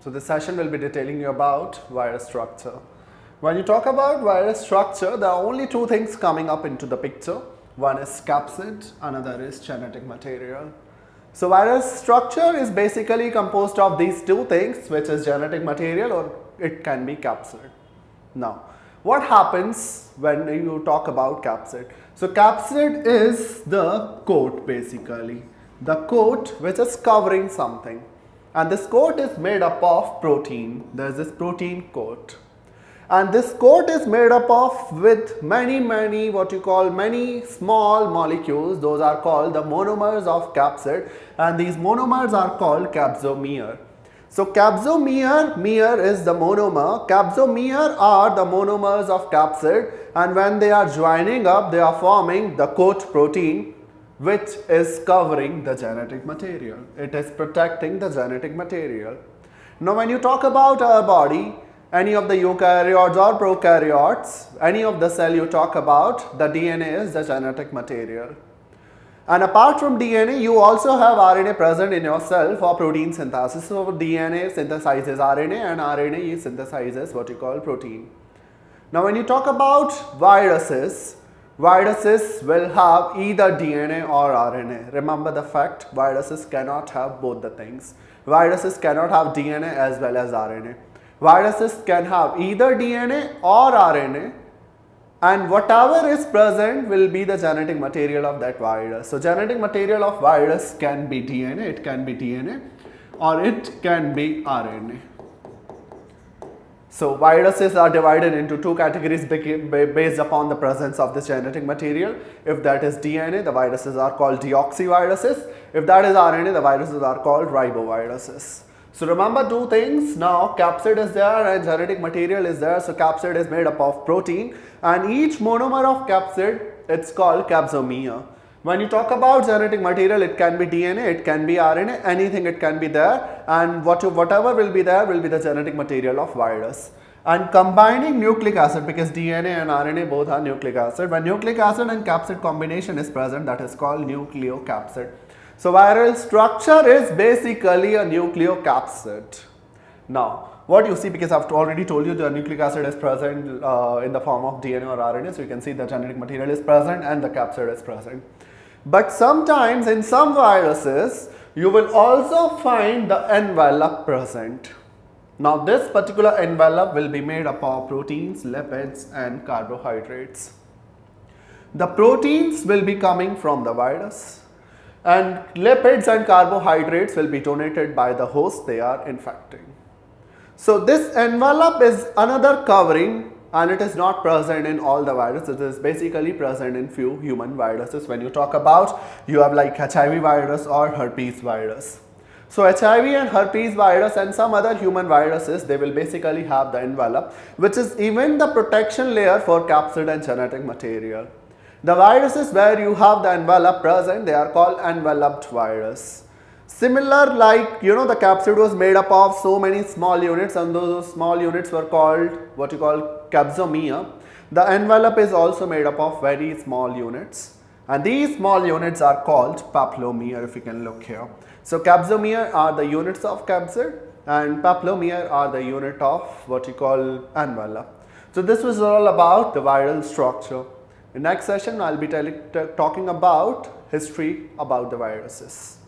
So this session will be detailing you about virus structure. When you talk about virus structure, there are only two things coming up into the picture. One is capsid, another is genetic material. So virus structure is basically composed of these two things, which is genetic material or it can be capsid. Now, what happens when you talk about capsid? So capsid is the coat basically, the coat which is covering something. And this coat is made up of protein. There is this protein coat. And this coat is made up of with many small molecules. Those are called the monomers of capsid, and these monomers are called capsomer. So capsomer is the monomer. Capsomer are the monomers of capsid, and when they are joining up, they are forming the coat protein, which is covering the genetic material. It is protecting the genetic material. Now when you talk about our body, any of the eukaryotes or prokaryotes, any of the cell you talk about, the DNA is the genetic material. And apart from DNA, you also have RNA present in your cell for protein synthesis. So DNA synthesizes RNA and RNA synthesizes what you call protein. Now when you talk about viruses will have either DNA or RNA. Remember the fact, viruses cannot have both the things. Viruses cannot have DNA as well as RNA. Viruses can have either DNA or RNA, and whatever is present will be the genetic material of that virus. So genetic material of virus can be DNA, it can be DNA or it can be RNA. So viruses are divided into two categories based upon the presence of this genetic material. If that is DNA, the viruses are called deoxyviruses. If that is RNA, the viruses are called riboviruses. So remember two things. Now capsid is there and genetic material is there. So capsid is made up of protein, and each monomer of capsid, it's called capsomer. When you talk about genetic material, it can be DNA, it can be RNA, anything it can be there, and whatever will be there will be the genetic material of virus. And combining nucleic acid, because DNA and RNA both are nucleic acid, when nucleic acid and capsid combination is present, that is called nucleocapsid. So viral structure is basically a nucleocapsid. Now, what you see, because I've already told you the nucleic acid is present in the form of DNA or RNA, so you can see the genetic material is present and the capsid is present. But sometimes in some viruses, you will also find the envelope present. Now this particular envelope will be made up of proteins, lipids and carbohydrates. The proteins will be coming from the virus, and lipids and carbohydrates will be donated by the host they are infecting. So this envelope is another covering, and it is not present in all the viruses. It is basically present in few human viruses. When you talk about, you have like HIV virus or herpes virus. So HIV and herpes virus and some other human viruses, they will basically have the envelope, which is even the protection layer for capsid and genetic material. The viruses where you have the envelope present, they are called enveloped virus. Similar, like the capsid was made up of so many small units, and those small units were called what you call capsomer. The envelope is also made up of very small units, and these small units are called papillomere, if you can look here. So capsomer are the units of capsid and papillomere are the unit of what you call envelope. So this was all about the viral structure. In next session, I'll be talking about history about the viruses.